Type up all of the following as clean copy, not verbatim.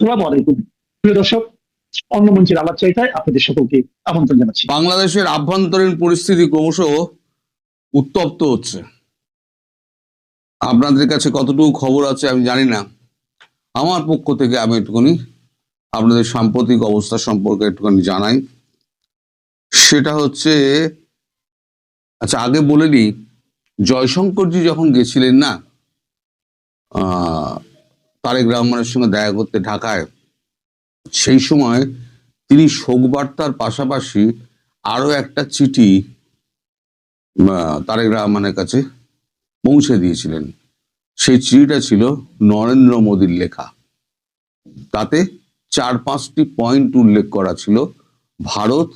আসসালামু আলাইকুম প্রিয় দর্শক, অন্য মঞ্চের আলাপ চাইতায় আপনাদের সকলকে আমন্ত্রণ জানাচ্ছি। বাংলাদেশের আভ্যন্তরীণ পরিস্থিতি ক্রমশ উত্তপ্ত হচ্ছে। আপনাদের কাছে কতটুকু খবর আছে আমি জানি না। আমার পক্ষ থেকে আমি একটুখানি আপনাদের সাম্প্রতিক অবস্থা সম্পর্কে একটুখানি জানাই। সেটা হচ্ছে, আচ্ছা আগে বলে নিই, জয়শঙ্করজি যখন গেছিলেন না তারেক রহমানের সঙ্গে দেখা করতে ঢাকায়, সেই সময় তিনি শোকবার্তার পাশাপাশি আরো একটা চিঠি তারেক রহমানের কাছে পৌঁছে দিয়েছিলেন। সেই চিঠিটা ছিল নরেন্দ্র মোদীর লেখা। তাতে 4-5টি পয়েন্ট উল্লেখ করা ছিল ভারত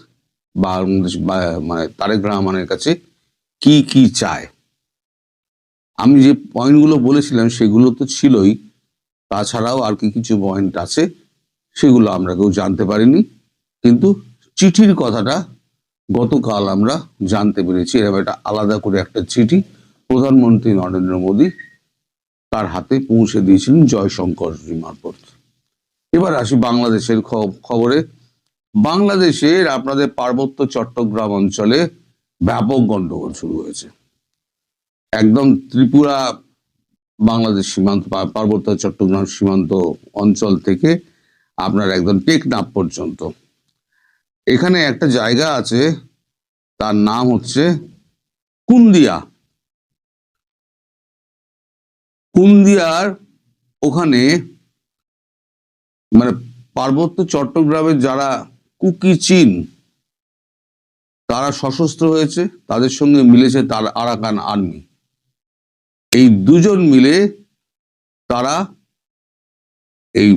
বাংলাদেশ মানে তারেক রহমানের কাছে কি কি চায়। আমি যে পয়েন্টগুলো বলেছিলাম সেগুলো তো ছিলই, তাছাড়াও আর কি কিছু পয়েন্ট আছে সেগুলো আমরা কেউ জানতে পারিনি, কিন্তু চিঠির কথাটা গতকাল আমরা জানতে পেরেছি। এরকম একটা আলাদা করে একটা চিঠি প্রধানমন্ত্রী নরেন্দ্র মোদী তার হাতে পৌঁছে দিয়েছিলেন জয়শঙ্করজি মারফত। এবার আসি বাংলাদেশের খবরে। বাংলাদেশের আপনাদের পার্বত্য চট্টগ্রাম অঞ্চলে ব্যাপক গন্ডগোল শুরু হয়েছে। একদম ত্রিপুরা বাংলাদেশ সীমান্ত, পার্বত্য চট্টগ্রাম সীমান্ত অঞ্চল থেকে আপনার একদম টেকনাফ পর্যন্ত এখানে একটা জায়গা আছে, তার নাম হচ্ছে কুন্দিয়া। কুন্দিয়ার ওখানে মানে পার্বত্য চট্টগ্রামের যারা কুকি চীন তারা সশস্ত্র হয়েছে, তাদের সঙ্গে মিলেছে তার আরাকান আর্মি। এই দুজন মিলে তারা, এই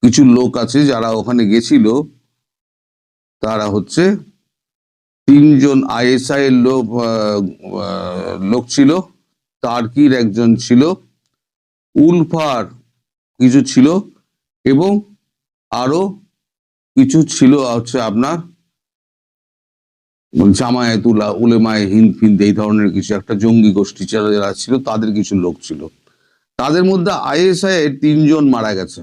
কিছু লোক আছে যারা ওখানে গেছিল, তারা হচ্ছে 3জন ISI এর লোক ছিল, টার্কির একজন ছিল, উলফার কিছু ছিল, এবং আরো কিছু ছিল হচ্ছে আপনার জামায়াতুল্লাহ উলেমায়ে হিন্দ ফিন্দ এই ধরনের কিছু একটা জঙ্গি গোষ্ঠী যারা ছিল, তাদের কিছু লোক ছিল। তাদের মধ্যে ISI এর 3জন মারা গেছে।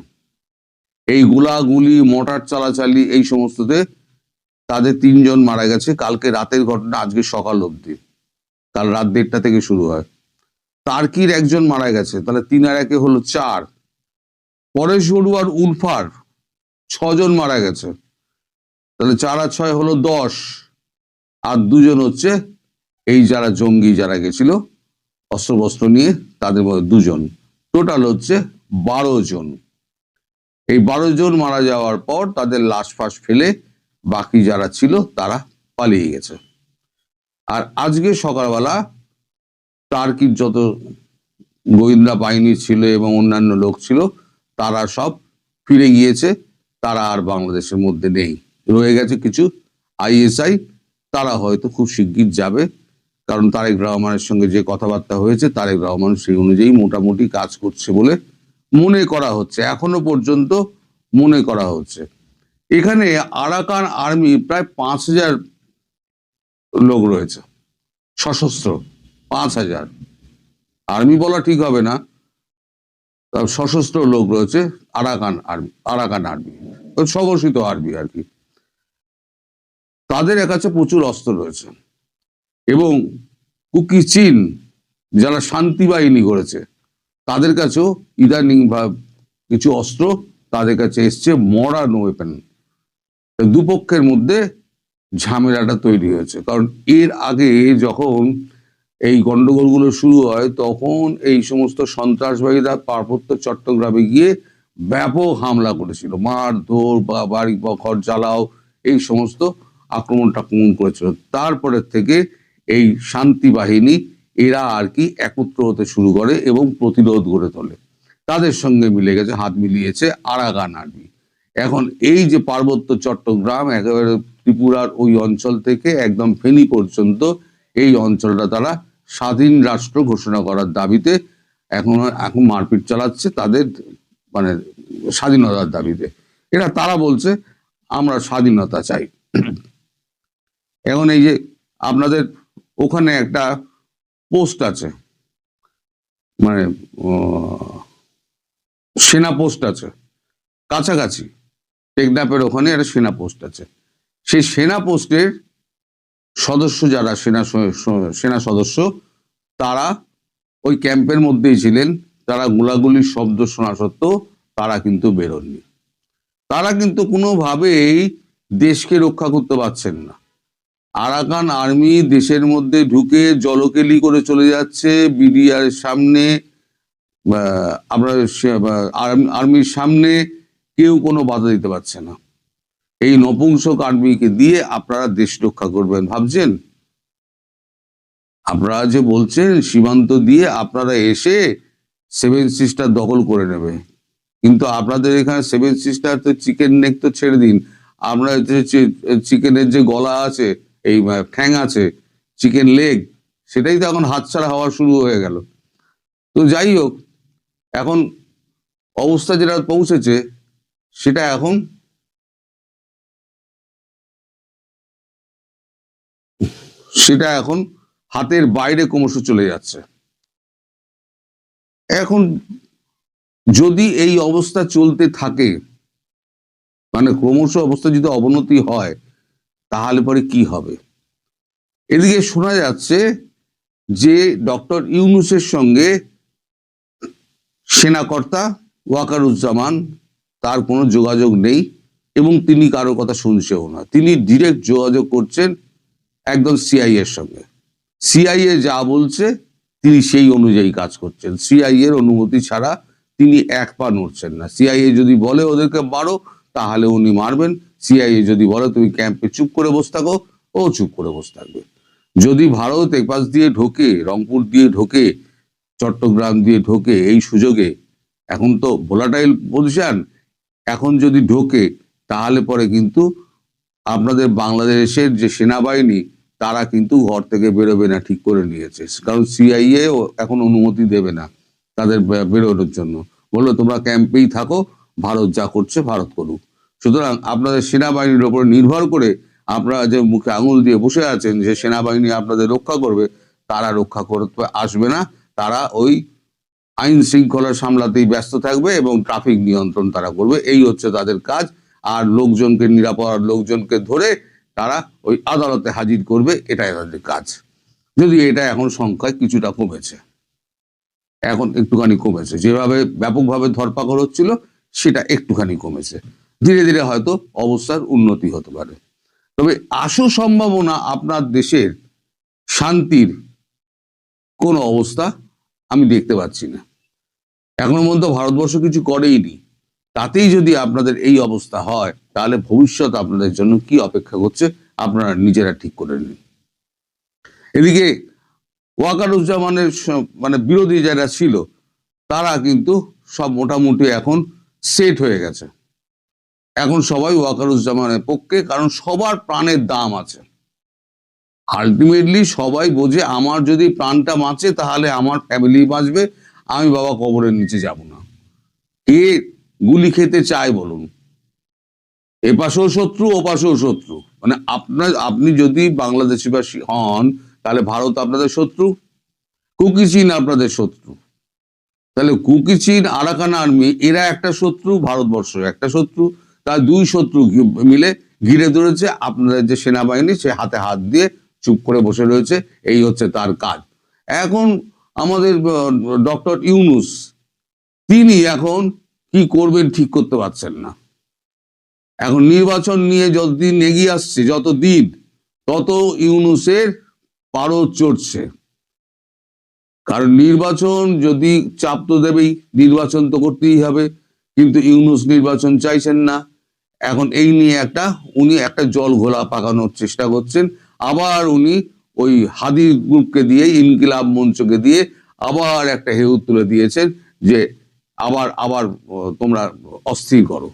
এই গুলাগুলি মোটর চালাচালি এই সমস্ততে তাদের 3জন মারা গেছে। কালকে রাতের ঘটনা, আজকে সকাল অবধি, কাল রাত 1:30টা থেকে শুরু হয়। টার্কির একজন মারা গেছে, তাহলে 3 আর 1 হলো 4। পরেশ বড়ুয়ার উলফার 6জন মারা গেছে, তাহলে 4 আর 6 হলো 10। আর 2জন হচ্ছে এই যারা জঙ্গি যারা গেছিল অস্ত্রবস্ত্র নিয়ে, তাদের মধ্যে 2জন, টোটাল হচ্ছে 12 জন। এই 12 জন মারা যাওয়ার পর তাদের লাশ ফাঁস ফেলে বাকি যারা ছিল তারা পালিয়ে গেছে। আর আজকে সকালবেলা টার্কির যত গোয়েন্দা বাহিনী ছিল এবং অন্যান্য লোক ছিল তারা সব ফিরে গিয়েছে, তারা আর বাংলাদেশের মধ্যে নেই। রয়ে গেছে কিছু ISI, তারা হয়তো খুব শিগগির যাবে, কারণ তারেক রহমানের সঙ্গে যে কথাবার্তা হয়েছে তারেক রহমান সেই অনুযায়ী মোটামুটি কাজ করছে বলে মনে করা হচ্ছে, এখনো পর্যন্ত মনে করা হচ্ছে। এখানে আরাকান আর্মি প্রায় 5000 লোক রয়েছে সশস্ত্র। 5000 আর্মি বলা ঠিক হবে না, সশস্ত্র লোক রয়েছে আরাকান আর্মি, স্বঘোষিত আর্মি আর কি। তাদের কাছে প্রচুর অস্ত্র রয়েছে, এবং কুকি চীন যারা শান্তি বাহিনী করেছে তাদের কাছেও ইদানিং কিছু অস্ত্র তাদের কাছে এসছে, মডার্ন ওয়েপেন। দুপক্ষের মধ্যে ঝামেলাটা তৈরি হয়েছে, কারণ এর আগে যখন এই গন্ডগোলগুলো শুরু হয় তখন এই সমস্ত সন্ত্রাসবাদীরা পার্বত্য চট্টগ্রামে গিয়ে ব্যাপক হামলা করেছিল, মারধর বা বাড়ি ঘর জ্বালাও এই সমস্ত আক্রমণ করেছিল। তারপরে থেকে এই শান্তি বাহিনী এরা আর কি একত্র হতে শুরু করে এবং প্রতিরোধ গড়ে তোলে। তাদের সঙ্গে মিলে গেছে, হাত মিলিয়েছে আরাকান আর্মি। এখন এই যে পার্বত্য চট্টগ্রাম একেবারে ত্রিপুরার ওই অঞ্চল থেকে একদম ফেনী পর্যন্ত এই অঞ্চলটা তারা স্বাধীন রাষ্ট্র ঘোষণা করার দাবিতে এখন মারপিট চালাচ্ছে, তাদের মানে স্বাধীনতার দাবিতে। তারা বলছে আমরা স্বাধীনতা চাই। এখন এই যে আপনাদের ওখানে একটা পোস্ট আছে, মানে সেনা পোস্ট আছে, কাছাকাছি টেকনাফের ওখানে একটা সেনা পোস্ট আছে। সেই সেনা পোস্টের সদস্য যারা সেনা সদস্য, তারা ওই ক্যাম্পের মধ্যেই ছিলেন। তারা গোলাগুলির শব্দ শোনা সত্ত্বেও তারা কিন্তু বেরোননি। তারা কিন্তু কোনোভাবেই দেশকে রক্ষা করতে পারছেন না। আরাকান আর্মি দেশের মধ্যে ঢুকে জলকেলি করে চলে যাচ্ছে বিডিআর সামনে, আপনার আর্মির সামনে কেউ কোনো বাধা দিতে পারছে না। এই নপুংসক আর্মিকে দিয়ে আপনারা দেশ রক্ষা করবেন ভাবছেন? আপনারা যে বলছেন সীমান্ত দিয়ে আপনারা এসে সেভেন সিস্টার দখল করে নেবে, কিন্তু আপনাদের এখানে সেভেন সিস্টার তো চিকেন নেক তো ছেড়ে দিন, আমরা চিকেনের যে গলা আছে, এই ঠ্যাং আছে, চিকেন লেগ, সেটাই তো এখন হাতছাড়া হওয়া শুরু হয়ে গেল। তো যাই হোক, এখন অবস্থা যেটা পৌঁছেছে সেটা এখন হাতের বাইরে ক্রমশ চলে যাচ্ছে। এখন যদি এই অবস্থা চলতে থাকে, মানে ক্রমশ অবস্থা যদি অবনতি হয়, তাহলে পরে কি হবে? এদিকে শোনা যাচ্ছে যে ডক্টর ইউনূসের সঙ্গে সেনাকর্তা ওয়াকারুজ্জামান তার কোনো যোগাযোগ নেই এবং তিনি কারো কথা শুনছেও না। তিনি ডিরেক্ট যোগাযোগ করছেন একদম সিআইএ এর সঙ্গে। সিআইএ যা বলছে তিনি সেই অনুযায়ী কাজ করছেন। সিআইএ এর অনুমতি ছাড়া তিনি এক পা নড়ছেন না। সিআইএ যদি বলে ওদেরকে মারো, তাহলে উনি মারবেন। সিআইএ যদি বলে তুমি ক্যাম্পে চুপ করে বসে থাকো, ও চুপ করে বসে থাকবে। যদি ভারত এপাশ দিয়ে ঢোকে, রংপুর দিয়ে ঢোকে, চট্টগ্রাম দিয়ে ঢোকে, এই সুযোগে, এখন তো ভোলাটাইল পজিশন, এখন যদি ঢোকে তাহলে পরে কিন্তু আপনাদের বাংলাদেশের যে সেনাবাহিনী তারা কিন্তু ঘর থেকে বেরোবে না, ঠিক করে নিয়েছে। কারণ সিআইএ এখন অনুমতি দেবে না তাদের বেরোনোর জন্য, বললো তোমরা ক্যাম্পেই থাকো, ভারত যা করছে ভারত করুক। সুতরাং আপনাদের সেনাবাহিনীর উপর নির্ভর করে আপনারা যে মুখে আঙুল দিয়ে বসে আছেন যে সেনাবাহিনী আপনাদের রক্ষা করবে, তারা রক্ষা করতে আসবে না। তারা ওই আইন শৃঙ্খলা সামলাতেই ব্যস্ত থাকবে এবং ট্রাফিক নিয়ন্ত্রণ তারা করবে, এই হচ্ছে তাদের কাজ। আর লোকজনকে, নিরাপদ লোকজনকে ধরে তারা ওই আদালতে হাজির করবে, এটাই তাদের কাজ। যদি এটা এখন সংখ্যায় কিছুটা কমেছে, এখন একটুখানি কমেছে, যেভাবে ব্যাপকভাবে ধরপাকড় হচ্ছিল সেটা একটুখানি কমেছে, ধীরে ধীরে হয়তো অবস্থার উন্নতি হতে পারে। তবে আশু সম্ভাবনা আপনার দেশের শান্তির কোন অবস্থা আমি দেখতে পাচ্ছি না। এখনো পর্যন্ত ভারতবর্ষ কিছু করেইনি, তাতেই যদি আপনাদের এই অবস্থা হয়, তাহলে ভবিষ্যৎ আপনাদের জন্য কি অপেক্ষা করছে আপনারা নিজেরা ঠিক করে নিন। এদিকে ওয়াকারুজ্জামানের মানে বিরোধী যারা ছিল তারা কিন্তু সব মোটামুটি এখন সেট হয়ে গেছে। এখন সবাই ওয়াকারুজ্জামানের পক্ষে, কারণ সবার প্রাণের দাম আছে। আলটিমেটলি সবাই বোঝে আমার যদি প্রাণটা বাঁচে তাহলে আমার ফ্যামিলি বাঁচবে, আমি বাবা কবরের নিচে যাব না। কে গুলি খেতে চায় বলুন? এপাশেও শত্রু, ওপাশেও শত্রু। মানে আপনি যদি বাংলাদেশিবাসী হন তাহলে ভারত আপনাদের শত্রু, কুকি চীন আপনাদের শত্রু। তাহলে কুকি চীন, আরাকান আর্মি এরা একটা শত্রু, ভারতবর্ষ একটা শত্রু। তার দুই শত্রু মিলে ঘিরে ধরেছে আপনাদের যে সেনাবাহিনী, সে হাতে হাত দিয়ে চুপ করে বসে রয়েছে, এই হচ্ছে তার কাজ। এখন আমাদের ডক্টর ইউনূস, তিনি এখন কি করবেন ঠিক করতে পারছেন না। এখন নির্বাচন নিয়ে যতদিন এগিয়ে আসছে, যতদিন, তত ইউনূসের পারদ চড়ছে। কারণ নির্বাচন যদি, চাপ তো দেবেই, নির্বাচন তো করতেই হবে, কিন্তু ইউনূস নির্বাচন চাইছেন না। এখন এই নিয়ে উনি একটা জল ঘোলা পাকানোর চেষ্টা করছেন। আবার উনি ওই হাদি গ্রুপকে দিয়ে, ইনকিলাব মঞ্চকে দিয়ে আবার একটা হেউ তুলে দিয়েছেন যে আবার তোমরা অস্থির করো।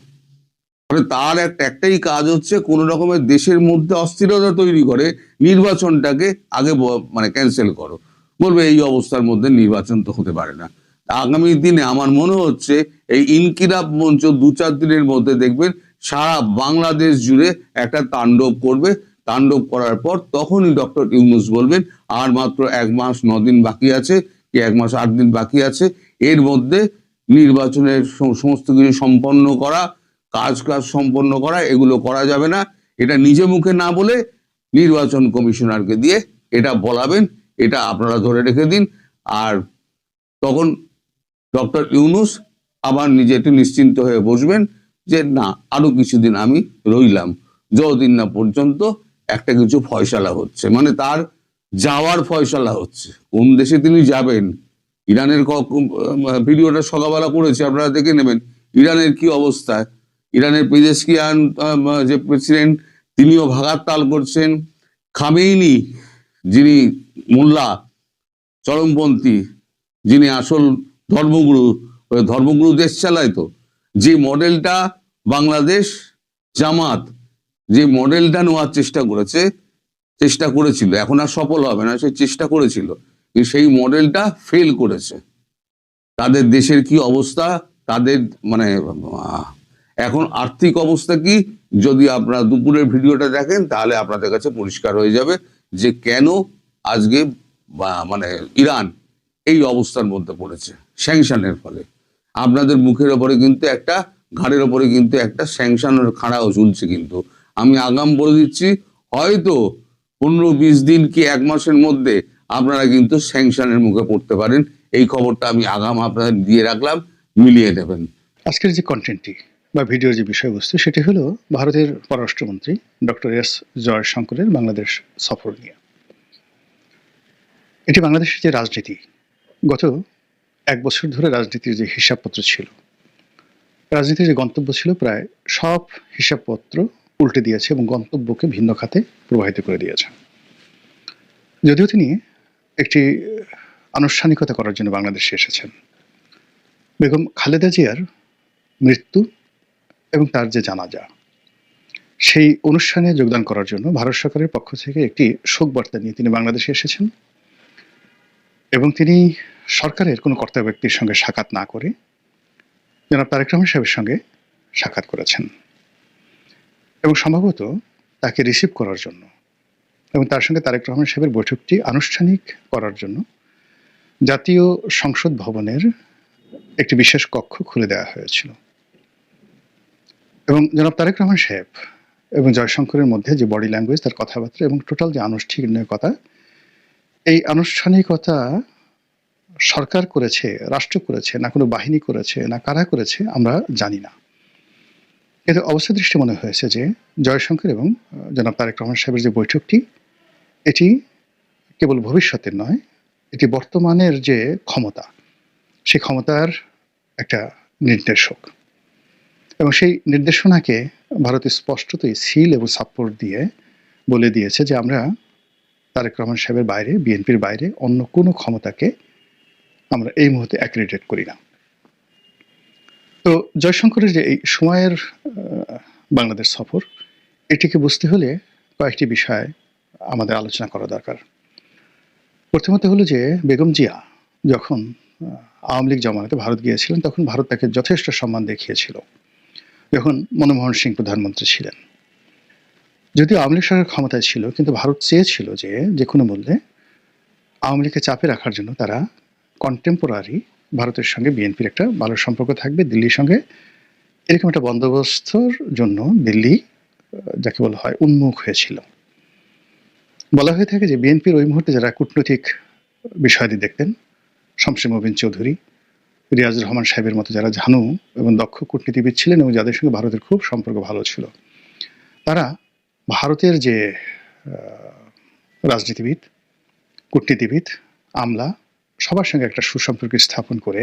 মানে তার একটাই কাজ হচ্ছে কোন রকমের দেশের মধ্যে অস্থিরতা তৈরি করে নির্বাচনটাকে আগে মানে ক্যান্সেল করো। বলবে এই অবস্থার মধ্যে নির্বাচন তো হতে পারে না। আগামী দিনে আমার মনে হচ্ছে এই ইনকিলাব মঞ্চ 2-4 দিনের মধ্যে দেখবেন সারা বাংলাদেশ জুড়ে একটা তাণ্ডব করবে। তাণ্ডব করার পর তখনই ডক্টর ইউনূস বলবেন আর মাত্র 1 মাস 9 দিন বাকি আছে, কি 1 মাস 8 দিন বাকি আছে, এর মধ্যে নির্বাচনের সমস্ত কিছু সম্পন্ন করা, কাজ সম্পন্ন করা, এগুলো করা যাবে না। এটা নিজে মুখে না বলে নির্বাচন কমিশনারকে দিয়ে এটা বলাবেন, এটা আপনারা ধরে রেখে দিন। আর তখন ডক্টর ইউনূস আবার নিজে একটু নিশ্চিন্ত হয়ে বসবেন যে না, আরো কিছুদিন আমি রইলাম, যতদিন না পর্যন্ত একটা কিছু ফয়সালা হচ্ছে, মানে তার যাওয়ার ফয়সালা হচ্ছে। কোন দেশে তিনি যাবেন, ইরানের ভিডিওটা সকালবেলা করেছে, আপনারা দেখে নেবেন ইরানের কি অবস্থা। ইরানের পেজেশকিয়ান যে প্রেসিডেন্ট, তিনিও ভাগার তাল করছেন। খামেইনি, যিনি মোল্লা চরমপন্থী, যিনি আসল ধর্মগুরু, ওই ধর্মগুরু দেশ চালায়। তো যে মডেলটা বাংলাদেশ জামাত যে মডেলটা নেওয়ার চেষ্টা করেছিল, এখন আর সফল হবে না, সে চেষ্টা করেছিল, কিন্তু সেই মডেলটা ফেল করেছে। তাদের দেশের কি অবস্থা, তাদের মানে এখন আর্থিক অবস্থা কি, যদি আপনারা দুপুরের ভিডিওটা দেখেন তাহলে আপনাদের কাছে পরিষ্কার হয়ে যাবে যে কেন আজকে মানে ইরান এই অবস্থার মধ্যে পড়েছে স্যাংশনের ফলে। আপনাদের মুখের ওপরে কিন্তু একটা, ঘাড়ের ওপরে কিন্তু একটা স্যাংশনের খাড়াও ঝুলছে। কিন্তু আমি আগাম বলে দিচ্ছি, হয়তো 15-20 দিন কি 1 মাসের মধ্যে আপনারা কিন্তু স্যাংশনের মুখে পড়তে পারেন। এই খবরটা আমি আগাম আপনাদের দিয়ে রাখলাম, মিলিয়ে নেবেন। আজকের যে কন্টেন্টটি বা ভিডিওর যে বিষয়বস্তু, সেটি হলো ভারতের পররাষ্ট্রমন্ত্রী ডক্টর এস জয়শঙ্করের বাংলাদেশ সফর নিয়ে। এটি বাংলাদেশের যে রাজনীতি, গত 1 বছর ধরে রাজনীতির যে হিসাবপত্র ছিল, রাজনীতির যে গন্তব্য ছিল, প্রায় সব হিসাবপত্র উল্টে দিয়েছে এবং গন্তব্যকে ভিন্ন খাতে প্রবাহিত করে দিয়েছে। যদিও তিনি একটি আনুষ্ঠানিকতা করার জন্য বাংলাদেশে এসেছেন, বেগম খালেদা জিয়ার মৃত্যু এবং তার যে জানাজা, সেই অনুষ্ঠানে যোগদান করার জন্য ভারত সরকারের পক্ষ থেকে একটি শোক বার্তা নিয়ে তিনি বাংলাদেশে এসেছেন এবং তিনি সরকারের কোনো কর্তা ব্যক্তির সঙ্গে সাক্ষাৎ না করে জনাব তারেক রহমান সাহেবের সঙ্গে সাক্ষাৎ করেছেন এবং সম্ভবত তাকে রিসিভ করার জন্য এবং তার সঙ্গে তারেক রহমান সাহেবের বৈঠকটি আনুষ্ঠানিক করার জন্য জাতীয় সংসদ ভবনের একটি বিশেষ কক্ষ খুলে দেওয়া হয়েছিল। এবং জনাব তারেক রহমান সাহেব এবং জয়শঙ্করের মধ্যে যে বডি ল্যাঙ্গুয়েজ, তার কথাবার্তা এবং টোটাল যে আনুষ্ঠানিকতা, এই আনুষ্ঠানিকতা সরকার করেছে, রাষ্ট্র করেছে, না কোনো বাহিনী করেছে, না কারা করেছে, আমরা জানি না। কিন্তু অবস্থা দৃষ্টি মনে হয়েছে যে জয়শঙ্কর এবং জনাব তারেক রহমান সাহেবের যে বৈঠকটি, এটি কেবল ভবিষ্যতের নয়, এটি বর্তমানের যে ক্ষমতা, সেই ক্ষমতার একটা নির্দেশক। এবং সেই নির্দেশনাকে ভারত স্পষ্টতই সিল এবং সাপোর্ট দিয়ে বলে দিয়েছে যে আমরা তারেক রহমান সাহেবের বাইরে, বিএনপির বাইরে অন্য কোনো ক্ষমতাকে আমরা এই মুহূর্তে অ্যাক্রেডিটেট করি না। তো জয়শঙ্করের যে এই সময়ের বাংলাদেশ সফর, এটিকে বুঝতে হলে কয়েকটি বিষয় আমাদের আলোচনা করা দরকার। প্রথমত হলো যে বেগম জিয়া যখন আওয়ামী লীগ জমানাতে ভারত গিয়েছিলেন, তখন ভারত তাকে যথেষ্ট সম্মান দেখিয়েছিল যখন মনমোহন সিং প্রধানমন্ত্রী ছিলেন। যদিও আওয়ামী লীগ সরকার ক্ষমতায় ছিল, কিন্তু ভারত চেয়েছিল যে কোনো মূল্যে আওয়ামী লীগকে চাপে রাখার জন্য তারা কন্টেম্পোরারি ভারতের সঙ্গে বিএনপির একটা ভালো সম্পর্ক থাকবে, দিল্লির সঙ্গে এরকম একটা বন্দোবস্তর জন্য দিল্লি যাকে বলা হয় উন্মুখ হয়েছিল। বলা হয়ে থাকে যে বিএনপির ওই মুহূর্তে যারা কূটনৈতিক বিষয়াদি দেখতেন, শমসের মোবিন চৌধুরী, রিয়াজুর রহমান সাহেবের মতো যারা ঝানু এবং দক্ষ কূটনীতিবিদ ছিলেন এবং যাদের সঙ্গে ভারতের খুব সম্পর্ক ভালো ছিল, তারা ভারতের যে রাজনীতিবিদ, কূটনীতিবিদ, আমলা, সবার সঙ্গে একটা সুসম্পর্ক স্থাপন করে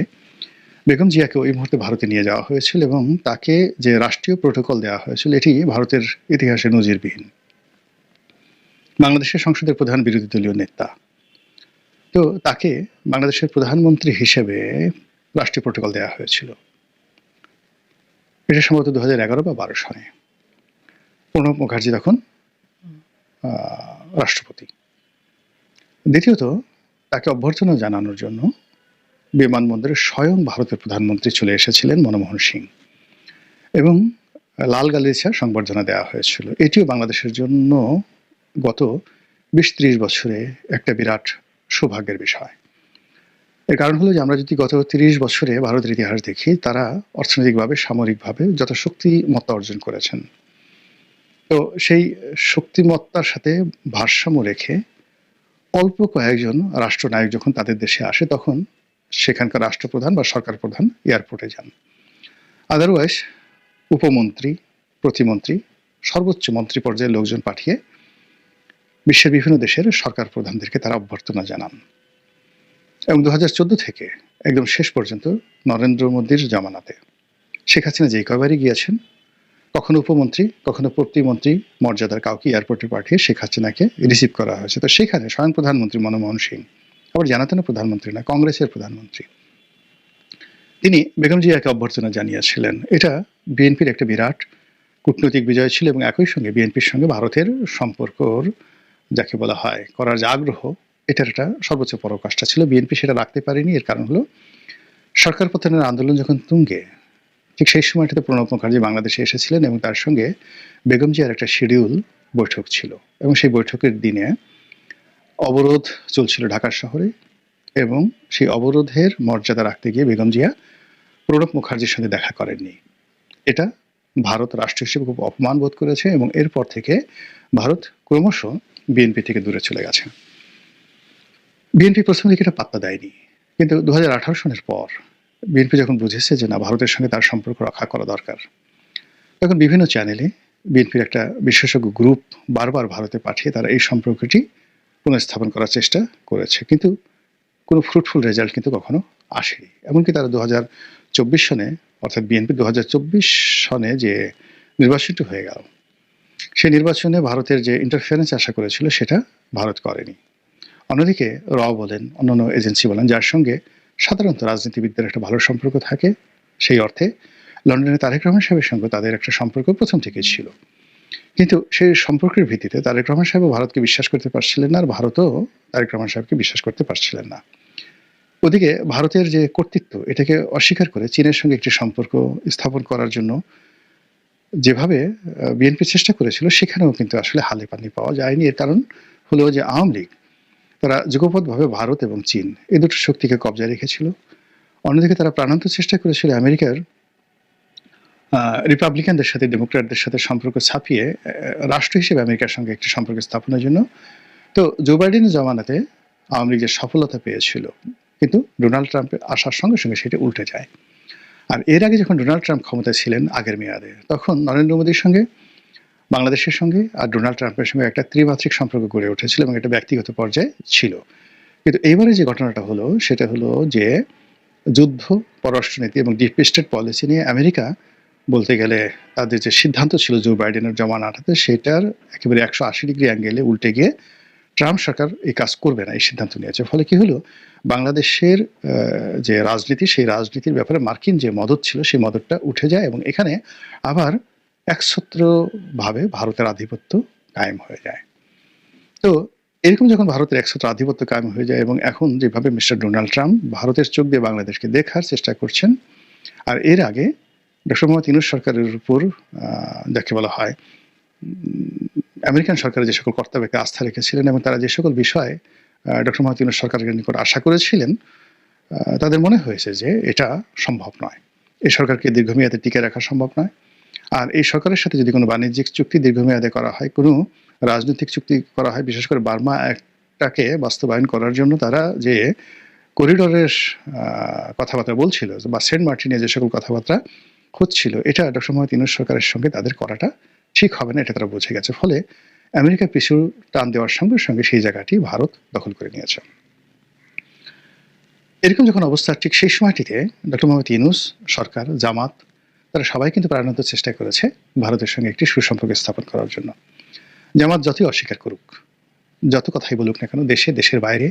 বেগম জিয়াকে ওই মুহূর্তে ভারতে নিয়ে যাওয়া হয়েছিল এবং তাকে যে রাষ্ট্রীয় প্রোটোকল দেওয়া হয়েছিল, এটি ভারতের ইতিহাসে নজিরবিহীন। বাংলাদেশের সংসদের প্রধান বিরোধী দলীয় নেতা, তো তাকে বাংলাদেশের প্রধানমন্ত্রী হিসেবে রাষ্ট্রীয় প্রোটোকল দেওয়া হয়েছিল। এটা সম্ভবত 2011 বা 12 সালে। প্রণব মুখার্জি তখন রাষ্ট্রপতি। দ্বিতীয়ত, তাকে অভ্যর্থনা জানানোর জন্য বিমানবন্দরে স্বয়ং ভারতের প্রধানমন্ত্রী চলে এসেছিলেন মনমোহন সিং এবং লাল গালিচা সংবর্ধনা দেওয়া হয়েছিল। এটিও বাংলাদেশের জন্য গত 20-30 বছরে একটা বিরাট সৌভাগ্যের বিষয়। এর কারণ হলো যে আমরা যদি গত ৩০ বছরে ভারতের ইতিহাস দেখি, তারা অর্থনৈতিকভাবে, সামরিকভাবে যত শক্তিমত্তা অর্জন করেছেন, তো সেই শক্তিমত্তার সাথে ভারসাম্য রেখে অল্প কয়েকজন রাষ্ট্রনায়ক যখন তাদের দেশে আসে, তখন সেখানকার রাষ্ট্রপ্রধান বা সরকার প্রধান এয়ারপোর্টে যান। আদারওয়াইজ উপমন্ত্রী, প্রতিমন্ত্রী, সর্বোচ্চ মন্ত্রী পর্যায়ের লোকজন পাঠিয়ে বিশ্বের বিভিন্ন দেশের সরকার প্রধানদেরকে তারা অভ্যর্থনা জানান। এবং 2014 থেকে একদম শেষ পর্যন্ত নরেন্দ্র মোদীর জামানাতে শেখ হাসিনা যেই কয়বারই গিয়েছেন, কখনো উপমন্ত্রী, কখনো প্রতিমন্ত্রী মর্যাদার কাউকে এয়ারপোর্টে পাঠিয়ে শেখ হাসিনাকে রিসিভ করা হয়েছে। তো সেখানে স্বয়ং প্রধানমন্ত্রী মনমোহন সিং, আবার জানাতেন প্রধানমন্ত্রী না, কংগ্রেসের প্রধানমন্ত্রী, তিনি বেগম জিয়াকে অভ্যর্থনা জানিয়েছিলেন। এটা বিএনপির একটা বিরাট কূটনৈতিক বিজয় ছিল এবং একই সঙ্গে বিএনপির সঙ্গে ভারতের সম্পর্কর, যাকে বলা হয়, করার যে আগ্রহ, এটার একটা সর্বোচ্চ পরাকাষ্ঠা ছিল। বিএনপি সেটা রাখতে পারেনি। এর কারণ হলো সরকার পতনের আন্দোলন যখন তুঙ্গে, ঠিক সেই সময়টাতে প্রণব মুখার্জি বাংলাদেশে এসেছিলেন এবং তার সঙ্গে বেগম জিয়ার একটা শিডিউল বৈঠক ছিল এবং সেই বৈঠকের দিনে অবরোধ চলছিল ঢাকা শহরে এবং সেই অবরোধের মর্যাদা রাখতে গিয়ে বেগম জিয়া প্রণব মুখার্জির সঙ্গে দেখা করেননি। এটা ভারত রাষ্ট্র হিসেবে খুব অপমান বোধ করেছে এবং এরপর থেকে ভারত ক্রমশ বিএনপি থেকে দূরে চলে গেছে। বিএনপি প্রথম দিকে এটা পাত্তা দেয়নি, কিন্তু 2018 সনের পর বিএনপি যখন বুঝেছে যে না, ভারতের সঙ্গে তার সম্পর্ক রক্ষা করা দরকার, তখন বিভিন্ন চ্যানেলে বিএনপির একটা বিশেষজ্ঞ গ্রুপ বারবার ভারতে পাঠিয়ে তারা এই সম্পর্কটি পুনঃস্থাপন করার চেষ্টা করেছে, কিন্তু কোনো ফ্রুটফুল রেজাল্ট কিন্তু কখনো আসেনি। এমনকি তারা 2024 সনে, অর্থাৎ বিএনপি 2024 সনে যে নির্বাচনটি হয়ে গেল, সেই নির্বাচনে ভারতের যে ইন্টারফারেন্স আশা করেছিল সেটা ভারত করেনি। অন্যদিকে র বলেন, অন্যান্য এজেন্সি বলেন, যার সঙ্গে সাধারণত রাজনীতিবিদদের একটা ভালো সম্পর্ক থাকে, সেই অর্থে লন্ডনে তারেক রহমান সাহেবের সঙ্গে তাদের একটা সম্পর্ক প্রথম থেকেই ছিল। কিন্তু সেই সম্পর্কের ভিত্তিতে তারেক রহমান সাহেব ভারতকে বিশ্বাস করতে পারছিলেন না, আর ভারতও তারেক রহমান সাহেবকে বিশ্বাস করতে পারছিলেন না। ওদিকে ভারতের যে কর্তৃত্ব, এটাকে অস্বীকার করে চীনের সঙ্গে একটি সম্পর্ক স্থাপন করার জন্য যেভাবে বিএনপি চেষ্টা করেছিল, সেখানেও কিন্তু আসলে হালে পানি পাওয়া যায়নি। এর কারণ হলো যে আওয়ামী লীগ তারা যুগপৎভাবে ভারত এবং চীন এই দুটো শক্তিকে কবজায় রেখেছিল। অন্যদিকে তারা প্রাণান্ত চেষ্টা করেছিল আমেরিকার রিপাবলিকানদের সাথে, ডেমোক্র্যাটদের সাথে সম্পর্ক ছাপিয়ে রাষ্ট্র হিসেবে আমেরিকার সঙ্গে একটি সম্পর্ক স্থাপনের জন্য। তো জো বাইডেনের জমানাতে আওয়ামী লীগ যে সফলতা পেয়েছিল, কিন্তু ডোনাল্ড ট্রাম্পের আসার সঙ্গে সঙ্গে সেটা উল্টে যায়। আর এর আগে যখন ডোনাল্ড ট্রাম্প ক্ষমতায় ছিলেন আগের মেয়াদে, তখন নরেন্দ্র মোদীর সঙ্গে, বাংলাদেশের সঙ্গে আর ডোনাল্ড ট্রাম্পের সঙ্গে একটা ত্রিমাত্রিক সম্পর্ক গড়ে উঠেছিল এবং এটা ব্যক্তিগত পর্যায়ে ছিল। কিন্তু এইবারে যে ঘটনাটা হলো, সেটা হলো যে যুদ্ধ, পররাষ্ট্রনীতি এবং ডিপ স্টেট পলিসি নিয়ে আমেরিকা বলতে গেলে তাদের যে সিদ্ধান্ত ছিল জো বাইডেনের জমানাটাতে, সেটার একেবারে 180 ডিগ্রি অ্যাঙ্গেলে উল্টে গিয়ে ট্রাম্প সরকার এই কাজ করবে না, এই সিদ্ধান্ত নিয়েছে। ফলে কি হলো, বাংলাদেশের যে রাজনীতি, সেই রাজনীতির ব্যাপারে মার্কিন যে মদত ছিল, সেই মদতটা উঠে যায় এবং এখানে আবার একছত্রভাবে ভারতের আধিপত্য কায়েম হয়ে যায়। তো এরকম যখন ভারতের একছত্র আধিপত্য কায়েম হয়ে যায় এবং এখন যেভাবে মিস্টার ডোনাল্ড ট্রাম্প ভারতের চোখ দিয়ে বাংলাদেশকে দেখার চেষ্টা করছেন, আর এর আগে ডক্টর মোহাম্মদ ইউনূস সরকারের উপর যাকে বলা হয় আমেরিকান সরকারের যে সকল কর্তব্যকে আস্থা রেখেছিলেন এবং তারা যে সকল বিষয়ে ডক্টর মোহাম্মদ ইউনূস সরকারের নিকট আশা করেছিলেন, তাদের মনে হয়েছে যে এটা সম্ভব নয়, এই সরকারকে দীর্ঘমেয়াদে টিকে রাখা সম্ভব নয়। আর এই সরকারের সাথে যদি কোনো বাণিজ্যিক চুক্তি দীর্ঘমেয়াদে করা হয়, কোনো রাজনৈতিক চুক্তি করা হয়, বিশেষ করে বার্মা অ্যাক্টটাকে বাস্তবায়ন করার জন্য তারা যে করিডোরের কথাবার্তা বলছিল বা সেন্ট মার্টিনে যে সকল কথাবার্তা হচ্ছিল, এটা ডক্টর মোহাম্মদ ইউনূস সরকারের সঙ্গে তাদের করাটা ঠিক হবে না, এটা তারা বুঝে গেছে। ফলে আমেরিকা পিছু টান দেওয়ার সঙ্গে সঙ্গে সেই জায়গাটি ভারত দখল করে নিয়েছে। এরকম যখন অবস্থা, ঠিক সেই সময়টিতে ডক্টর মোহাম্মদ ইউনূস সরকার, জামাত, তারা সবাই কিন্তু প্রাণান্ত চেষ্টা করেছে ভারতের সঙ্গে একটি সুসম্পর্ক স্থাপন করার জন্য। জামাত যতই অস্বীকার করুক, যত কথাই বলুক না কেন, দেশে, দেশের বাইরে,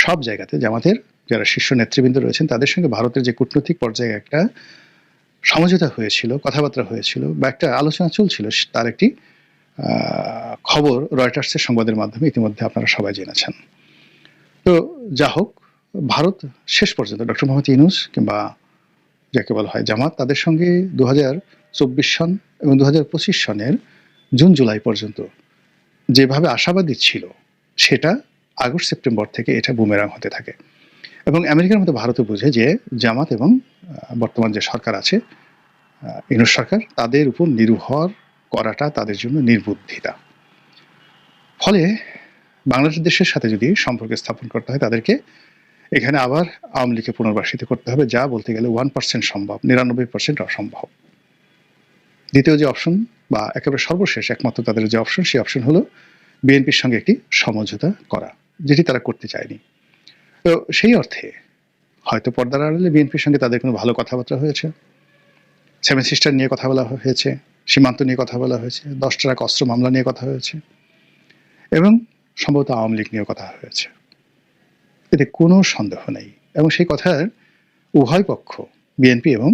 সব জায়গাতে জামাতের যারা শীর্ষ নেতৃবৃন্দ রয়েছেন, তাদের সঙ্গে ভারতের যে কূটনৈতিক পর্যায়ে একটা সমঝোতা হয়েছিল, কথাবার্তা হয়েছিল বা একটা আলোচনা চলছিল, তার একটি খবর রয়টার্সের সংবাদের মাধ্যমে ইতিমধ্যে আপনারা সবাই জেনেছেন। তো যা হোক, ভারত শেষ পর্যন্ত ডক্টর মোহাম্মদ ইউনূস কিংবা যাকে বলা হয় জামাত, তাদের সঙ্গে 2024 সন এবং 2025 সনের জুন জুলাই পর্যন্ত যেভাবে আশাবাদী ছিল, সেটা আগস্ট সেপ্টেম্বর থেকে এটা বুমেরাং হতে থাকে। এবং আমেরিকার মতো ভারতও বুঝে যে জামাত এবং বর্তমান যে সরকার আছে, ইউনূস সরকার, তাদের উপর নির্ভর করাটা তাদের জন্য নির্বুদ্ধিতা। ফলে বাংলাদেশ দেশের সাথে যদি সম্পর্ক স্থাপন করতে হয়, তাদেরকে এখানে আবার আওয়ামী লীগকে পুনর্বাসিত করতে হবে, যা বলতে গেলে 1% সম্ভব, 99% অসম্ভব। দ্বিতীয় যে অপশন বা একেবারে সর্বশেষ একমাত্র তাদের যে অপশন, সেই অপশন হলো বিএনপির সঙ্গে একটি সমঝোতা করা, যেটি তারা করতে চায়নি। তো সেই অর্থে হয়তো পর্দার আড়ালে বিএনপির সঙ্গে তাদের কোনো ভালো কথাবার্তা হয়েছে, সেভেন সিস্টার নিয়ে কথা বলা হয়েছে, সীমান্ত নিয়ে কথা বলা হয়েছে, 10 ট্রাক অস্ত্র মামলা নিয়ে কথা হয়েছে, এবং সম্ভবত আওয়ামী লীগ নিয়েও কথা হয়েছে। এতে কোনো সন্দেহ নেই। এবং সেই কথার উভয় পক্ষ, বিএনপি এবং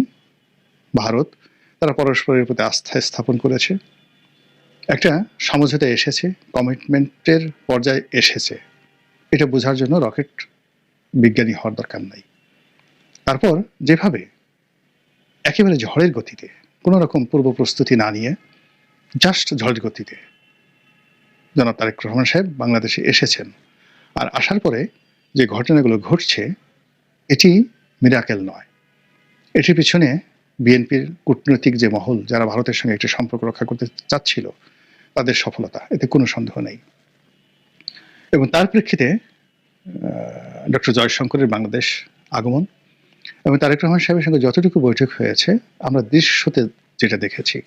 ভারত, তারা পরস্পরের প্রতি আস্থা স্থাপন করেছে, একটা সমঝোতা এসেছে, কমিটমেন্টের পর্যায়ে এসেছে। এটা বোঝার জন্য রকেট বিজ্ঞানী হওয়ার দরকার নাই। তারপর যেভাবে একেবারে ঝড়ের গতিতে, কোনো রকম পূর্ব প্রস্তুতি না নিয়ে, জাস্ট ঝড়ের গতিতে জনাব তারেক রহমান সাহেব বাংলাদেশে এসেছেন, আর আসার পরে যে ঘটনাগুলো ঘটছে, এটি মিরাকেল নয়। এটির পিছনে বিএনপির কূটনৈতিক যে মহল, যারা ভারতের সঙ্গে একটি সম্পর্ক রক্ষা করতে চাচ্ছিল, তাদের সফলতা, এতে কোনো সন্দেহ নেই। এবং তার প্রেক্ষিতে ডক্টর জয়শঙ্করের বাংলাদেশ আগমন এবং তারেক রহমান সাহেবের সঙ্গে যতটুকু বৈঠক হয়েছে, আমরা দৃশ্যতে যেটা দেখেছি,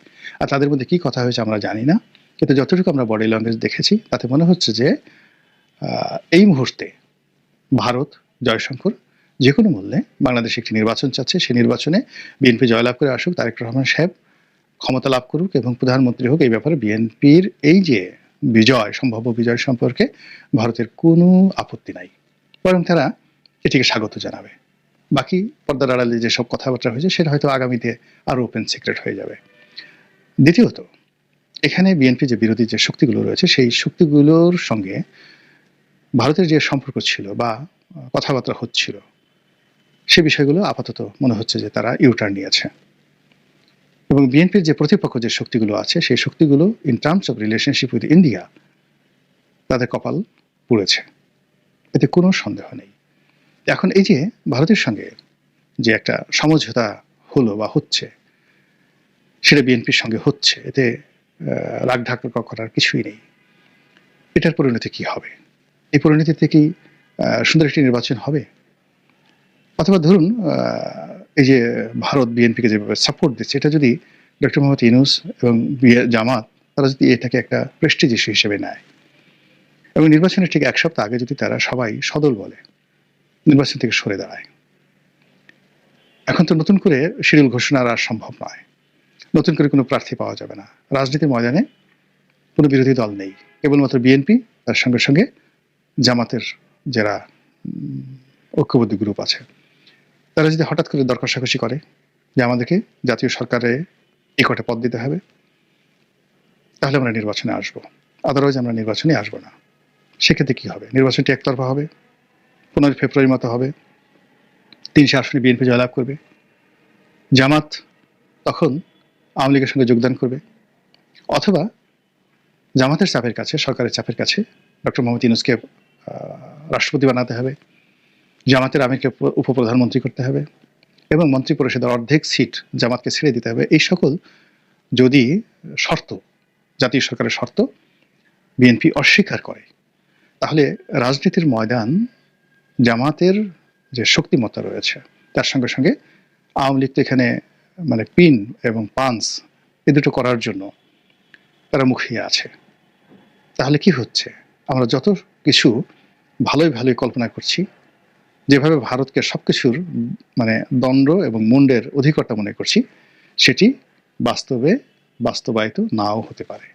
আর তাদের মধ্যে কি কথা হয়েছে আমরা জানি না, কিন্তু যতটুকু আমরা বডি ল্যাঙ্গুয়েজ দেখেছি, তাতে মনে হচ্ছে যে এই মুহূর্তে ভারত, জয়শঙ্কর যে কোনো মূল্যে বাংলাদেশে একটি নির্বাচন চাচ্ছে, সেই নির্বাচনে বিএনপি জয়লাভ করে আসুক, তারেক রহমান সাহেব ক্ষমতা লাভ করুক এবং প্রধানমন্ত্রী হোক। এই ব্যাপারে বিএনপির এই যে বিজয়, সম্ভাব্য বিজয় সম্পর্কে ভারতের কোনো আপত্তি নাই, বরং তারা এটিকে স্বাগত জানাবে। বাকি পর্দার আড়ালে যেসব কথাবার্তা হয়েছে, সেটা হয়তো আগামীতে আরো ওপেন সিক্রেট হয়ে যাবে। দ্বিতীয়ত, এখানে বিএনপি যে বিরোধী যে শক্তিগুলো রয়েছে, সেই শক্তিগুলোর সঙ্গে ভারতের যে সম্পর্ক ছিল বা কথাবার্তা হচ্ছিল, সে বিষয়গুলো আপাতত মনে হচ্ছে যে তারা ইউটার্ন নিয়েছে। এবং বিএনপির যে প্রতিপক্ষ যে শক্তিগুলো আছে, সেই শক্তিগুলো in terms of relationship with India, তাদের কপাল পুড়েছে, এতে কোনো সন্দেহ নেই। এখন এই যে ভারতের সঙ্গে যে একটা সমঝোতা হলো বা হচ্ছে, সেটা বিএনপির সঙ্গে হচ্ছে, এতে রাগ ঢাকা করার কিছুই নেই। এটার পরিণতি কি হবে? এই পরিণতিতে কি সুন্দর একটি নির্বাচন হবে? অথবা ধরুন, এই যে ভারত বিএনপিকে যেভাবে সাপোর্ট দিচ্ছে, এটা যদি ডক্টর মোহাম্মদ ইউনূস এবং জামাত, তারা যদি এটাকে একটা প্রেস্টিজ ইস্যু হিসেবে নেয় এবং নির্বাচনের ঠিক 1 সপ্তাহ আগে যদি তারা সবাই সদল বলে নির্বাচন থেকে সরে দাঁড়ায়, এখন তো নতুন করে শিডিউল ঘোষণা আর সম্ভব নয়, নতুন করে কোনো প্রার্থী পাওয়া যাবে না, রাজনীতির ময়দানে কোনো বিরোধী দল নেই, কেবলমাত্র বিএনপি, তার সঙ্গে সঙ্গে জামাতের যারা ঐক্যবদ্ধ গ্রুপ আছে, তারা যদি হঠাৎ করে দর কষাকষি করে যে আমাদেরকে জাতীয় সরকারে এই কটা পদ দিতে হবে, তাহলে আমরা নির্বাচনে আসবো, আদারওয়াইজ আমরা নির্বাচনে আসবো না। সেক্ষেত্রে কি হবে? নির্বাচনটি একতরফা হবে, 15 ফেব্রুয়ারির মতো হবে, 300 আসনে বিএনপি জয়লাভ করবে, জামাত তখন আওয়ামী লীগের সঙ্গে যোগদান করবে, অথবা জামাতের চাপের কাছে, সরকারের চাপের কাছে ডক্টর মোহাম্মদ ইউনূসকে রাষ্ট্রপতি বানাতে হবে, জামাতের আমিরকে উপপ্রধানমন্ত্রী করতে হবে এবং মন্ত্রী পরিষদের অর্ধেক সিট জামাতকে ছেড়ে দিতে হবে। এই সকল যদি শর্ত, জাতীয় সরকারের শর্ত বিএনপি অস্বীকার করে, তাহলে রাজনীতির ময়দান জামাতের যে শক্তিমত্তা রয়েছে, তার সঙ্গে সঙ্গে আওয়ামী লীগ তো এখানে মানে পিন এবং পাঞ্চ এ দুটো করার জন্য তারা মুখিয়ে আছে। তাহলে কি হচ্ছে? আমরা যত কিছু ভালোই কল্পনা করছি, যেভাবে ভারতকে সবকিছুর মানে দণ্ড এবং মুন্ডের অধিকর্তা মনে করছি, সেটি বাস্তবে বাস্তবায়িত নাও হতে পারে।